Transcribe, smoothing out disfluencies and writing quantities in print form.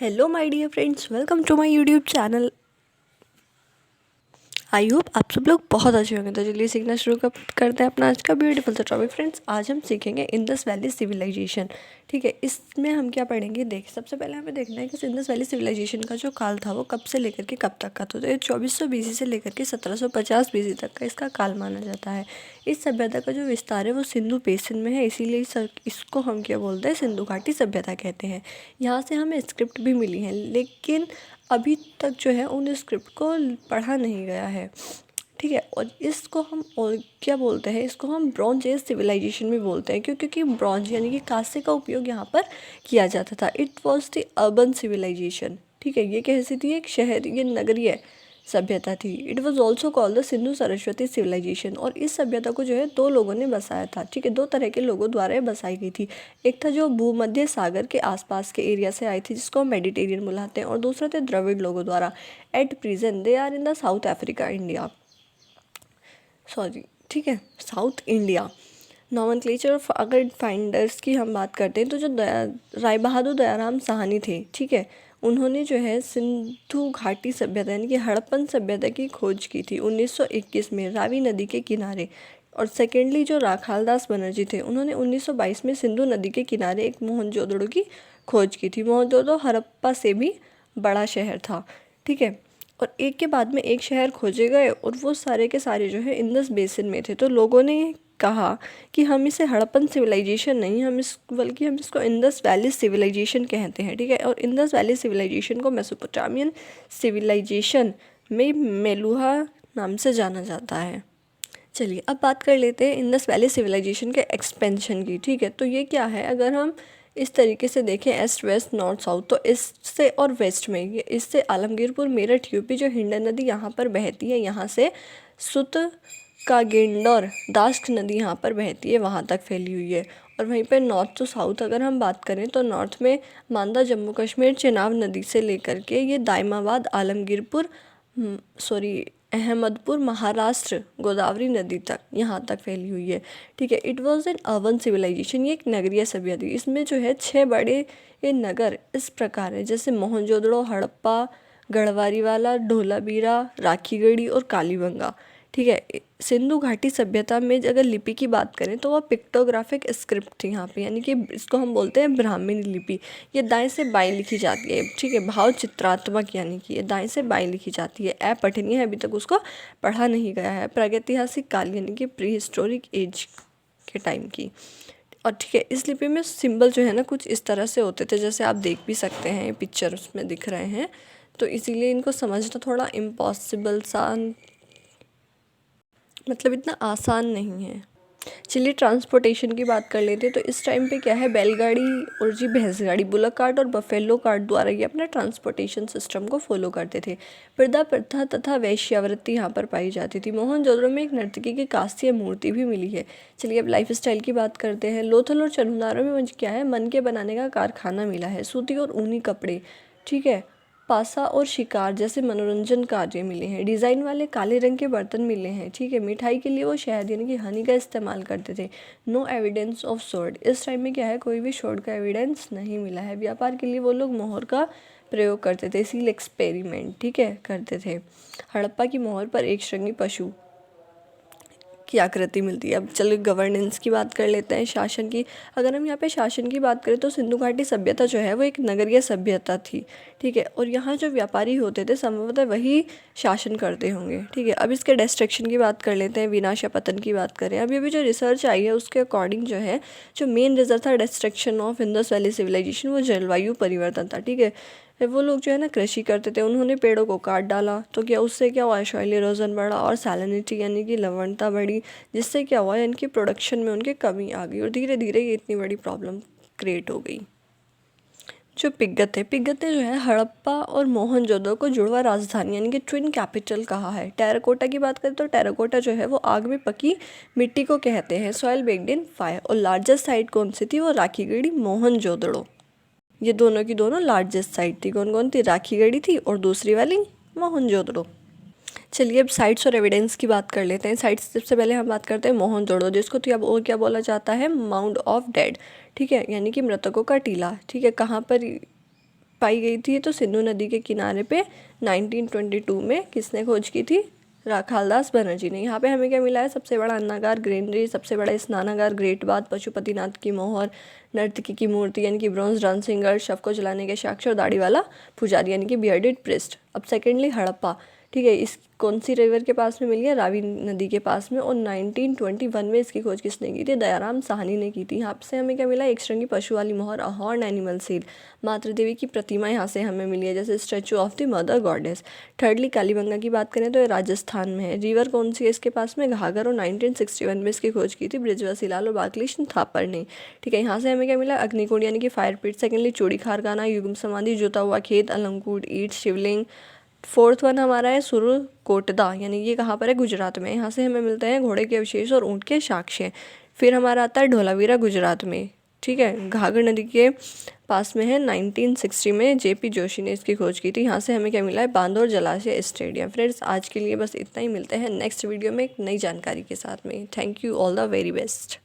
Hello my dear friends, welcome to my YouTube channel. I hope आप सब लोग बहुत अच्छे होंगे। तो चलिए सीखना शुरू करते हैं अपना आज का ब्यूटीफुल सा टॉपिक। फ्रेंड्स, आज हम सीखेंगे इंडस वैली सिविलाइजेशन। ठीक है, इसमें हम क्या पढ़ेंगे, सबसे पहले हमें देखना है कि इंडस वैली सिविलाइजेशन का जो काल था वो कब से लेकर के कब तक का था। तो ये 2400 BC से लेकर के 1750 BC तक का इसका काल माना जाता है। इस सभ्यता का जो विस्तार है वो सिंधु बेसिन में है, इसीलिए इसको हम क्या बोलते हैं, सिंधु घाटी सभ्यता कहते हैं। यहाँ से हमें स्क्रिप्ट भी मिली है, लेकिन अभी तक जो है उन स्क्रिप्ट को पढ़ा नहीं गया है। ठीक है, और इसको हम और क्या बोलते हैं, इसको हम ब्रॉन्ज एज सिविलाइजेशन भी बोलते हैं, क्योंकि ब्रॉन्ज यानी कि कांसे का उपयोग यहाँ पर किया जाता था। It was the urban civilisation. ठीक है, ये कैसी थी, एक शहर, ये नगरीय सभ्यता थी। It was also called the Sindhu Saraswati civilisation. और इस सभ्यता को जो है दो लोगों ने बसाया था। ठीक है, दो तरह के लोगों द्वारा बसाई गई थी। एक था जो भूमध्य सागर के आसपास के एरिया से आई थी, जिसको हम मेडिटेरियन बुलाते हैं, और दूसरा थे द्रविड़ लोगों द्वारा। At present they are in the south Africa India, ठीक है, साउथ इंडिया। नॉमेनक्लेचर ऑफ, अगर फाइंडर्स की हम बात करते हैं तो जो राय बहादुर दयाराम साहनी थे, ठीक है, उन्होंने जो है सिंधु घाटी सभ्यता यानी कि हड़प्पन सभ्यता की खोज की थी 1921 में रावी नदी के किनारे। और सेकेंडली जो राखालदास बनर्जी थे, उन्होंने 1922 में सिंधु नदी के किनारे एक मोहनजोदड़ो की खोज की थी। मोहनजोदड़ो हड़प्पा से भी बड़ा शहर था। ठीक है, और एक के बाद में एक शहर खोजे गए, और वो सारे के सारे जो है इंडस बेसिन में थे। तो लोगों ने कहा कि हम इसे हड़प्पन सिविलाइजेशन नहीं, बल्कि हम इसको इंडस वैली सिविलाइजेशन कहते हैं। ठीक है, और इंडस वैली सिविलाइजेशन को मेसोपोटामियन सिविलाइजेशन में मेलुहा नाम से जाना जाता है। चलिए अब बात कर लेते हैं इंडस वैली सिविलाइजेशन के एक्सपेंशन की। ठीक है, तो ये क्या है, अगर हम इस तरीके से देखें, ईस्ट वेस्ट नॉर्थ साउथ, तो ईस्ट से और वेस्ट में, ये इससे आलमगीरपुर मेरठ यूपी जो हिंडन नदी यहाँ पर बहती है, यहाँ से सुत का गेंडौर दाश्त नदी यहाँ पर बहती है, वहाँ तक फैली हुई है। और वहीं पर नॉर्थ टू साउथ अगर हम बात करें तो नॉर्थ में मांदा जम्मू कश्मीर चेनाब नदी से लेकर के ये दाइमाबाद आलमगीरपुर अहमदपुर महाराष्ट्र गोदावरी नदी तक यहाँ तक फैली हुई है। ठीक है, it was an urban civilisation, ये एक नगरीय सभ्यता थी। इसमें जो है 6 बड़े ये नगर इस प्रकार है, जैसे मोहनजोदड़ो, हड़प्पा, गढ़वारीवाला, ढोलाबीरा, राखीगढ़ी और कालीबंगा। ठीक है, सिंधु घाटी सभ्यता में अगर लिपि की बात करें तो वह पिक्टोग्राफिक स्क्रिप्ट थी यहाँ पे, यानी कि इसको हम बोलते हैं ब्राह्मणी लिपि। ये दाएं से बाएं लिखी जाती है। ठीक है, भाव चित्रात्मक, यानी कि ये दाएं से बाएं लिखी जाती है। अपठनीय है, अभी तक उसको पढ़ा नहीं गया है। प्रागैतिहासिक काल यानी कि प्री हिस्टोरिक एज के टाइम की। और ठीक है, इस लिपि में सिंबल जो है ना कुछ इस तरह से होते थे, जैसे आप देख भी सकते हैं, पिक्चर उसमें दिख रहे हैं। तो इसीलिए इनको समझना थोड़ा इम्पॉसिबल सा, मतलब इतना आसान नहीं है। चलिए ट्रांसपोर्टेशन की बात कर लेते हैं। तो इस टाइम पे क्या है, बैलगाड़ी और जी भैंसगाड़ी, बुलक कार्ट और बफेलो कार्ट द्वारा ये अपना ट्रांसपोर्टेशन सिस्टम को फॉलो करते थे। प्रदा प्रथा तथा वैश्यावृत्ति यहाँ पर पाई जाती थी। मोहनजोदड़ो में एक नर्तकी की कांस्य मूर्ति भी मिली है। चलिए अब लाइफ स्टाइल की बात करते हैं। लोथल और चनुनारो में क्या है, मन के बनाने का कारखाना मिला है। सूती और ऊनी कपड़े, ठीक है, पासा और शिकार जैसे मनोरंजन कार्य मिले हैं। डिज़ाइन वाले काले रंग के बर्तन मिले हैं। ठीक है, मिठाई के लिए वो शहद यानी कि हनी का इस्तेमाल करते थे। नो एविडेंस ऑफ स्वॉर्ड, इस टाइम में क्या है, कोई भी स्वॉर्ड का एविडेंस नहीं मिला है। व्यापार के लिए वो लोग मोहर का प्रयोग करते थे, सील एक्सपेरिमेंट, ठीक है, करते थे। हड़प्पा की मोहर पर एक श्रृंगी पशु की आकृति मिलती है। अब चलिए गवर्नेंस की बात कर लेते हैं, शासन की। अगर हम यहाँ पे शासन की बात करें तो सिंधु घाटी सभ्यता जो है वो एक नगरीय सभ्यता थी। ठीक है, और यहाँ जो व्यापारी होते थे संभवतः वही शासन करते होंगे। ठीक है, अब इसके डिस्ट्रक्शन की बात कर लेते हैं, विनाश या पतन की बात करें। अभी जो रिसर्च आई है उसके अकॉर्डिंग जो है, जो मेन रीज़न था destruction of Indus valley civilisation, वो जलवायु परिवर्तन था। ठीक है, वो लोग जो है ना कृषि करते थे, उन्होंने पेड़ों को काट डाला, तो क्या उससे क्या हुआ, सॉइल इरोजन बढ़ा और सैलिनिटी यानी कि लवणता बढ़ी, जिससे क्या हुआ, इनकी प्रोडक्शन में उनके कमी आ गई, और धीरे धीरे ये इतनी बड़ी प्रॉब्लम क्रिएट हो गई। जो पिगत ने जो है हड़प्पा और मोहनजोदड़ो को जुड़वा राजधानी यानी कि ट्विन कैपिटल कहा है। टेराकोटा की बात करें तो टेराकोटा जो है वो आग में पकी मिट्टी को कहते हैं। Soil baked in fire. और लार्जेस्ट साइट कौन सी थी, वो राखीगढ़ी मोहनजोदड़ो। ये दोनों की दोनों लार्जेस्ट साइट थी। कौन कौन थी, राखीगढ़ी थी और दूसरी वाली मोहनजोदड़ो। चलिए अब साइट्स और एविडेंस की बात कर लेते हैं। साइट्स सबसे पहले हम बात करते हैं मोहनजोदड़ो, जिसको तो अब और क्या बोला जाता है, माउंड ऑफ डेड। ठीक है, यानी कि मृतकों का टीला। ठीक है, कहाँ पर पाई गई थी तो सिंधु नदी के किनारे पे 1922 में किसने खोज की थी? राखालदास बनर्जी ने। यहाँ पे हमें क्या मिला है? सबसे बड़ा अन्नागार ग्रेनरी, सबसे बड़ा स्नानागार ग्रेट बाथ, पशुपतिनाथ की मोहर, नर्तकी की मूर्ति यानी कि ब्रॉन्ज डांसिंग गर्ल, शव को जलाने के साक्ष्य और दाढ़ी वाला पुजारी यानी कि बियर्डेड प्रिस्ट। अब सेकेंडली हड़प्पा, ठीक है, इस कौन सी रिवर के पास में मिली है? रावी नदी के पास में, और 1921 में इसकी खोज किसने की थी? दयाराम साहनी ने की थी। यहाँ से हमें क्या मिला? एक श्रृंगी पशु वाली मोहर, अ हॉर्न एनिमल सील, मातृ देवी की प्रतिमा यहाँ से हमें मिली है, जैसे statue of the mother goddess. Thirdly Kalibanga की बात करें तो ये राजस्थान में है। रिवर कौन सी है इसके पास में? घाघर, और 1961 में इसकी खोज की थी बृजवासी लाल और बालकृष्ण थापर ने। ठीक है, यहाँ से हमें क्या मिला? अग्निकुंड यानी कि फायर पिट। सेकेंडली चूड़ी खारखाना, युगम समाधि, जोता हुआ खेत, अलंकूट, ईट, शिवलिंग। फोर्थ वन हमारा है सुरकोटदा, यानी ये कहाँ पर है? गुजरात में। यहाँ से हमें मिलते हैं घोड़े के अवशेष और ऊँट के साक्ष्य। फिर हमारा आता है धोलावीरा गुजरात में। ठीक है, घाघर नदी के पास में है। 1960 में जेपी जोशी ने इसकी खोज की थी। यहाँ से हमें क्या मिला है? बांदौर जलाशय स्टेडियम। फ्रेंड्स, आज के लिए बस इतना ही। मिलते हैं नेक्स्ट वीडियो में एक नई जानकारी के साथ में। Thank you, all the very best.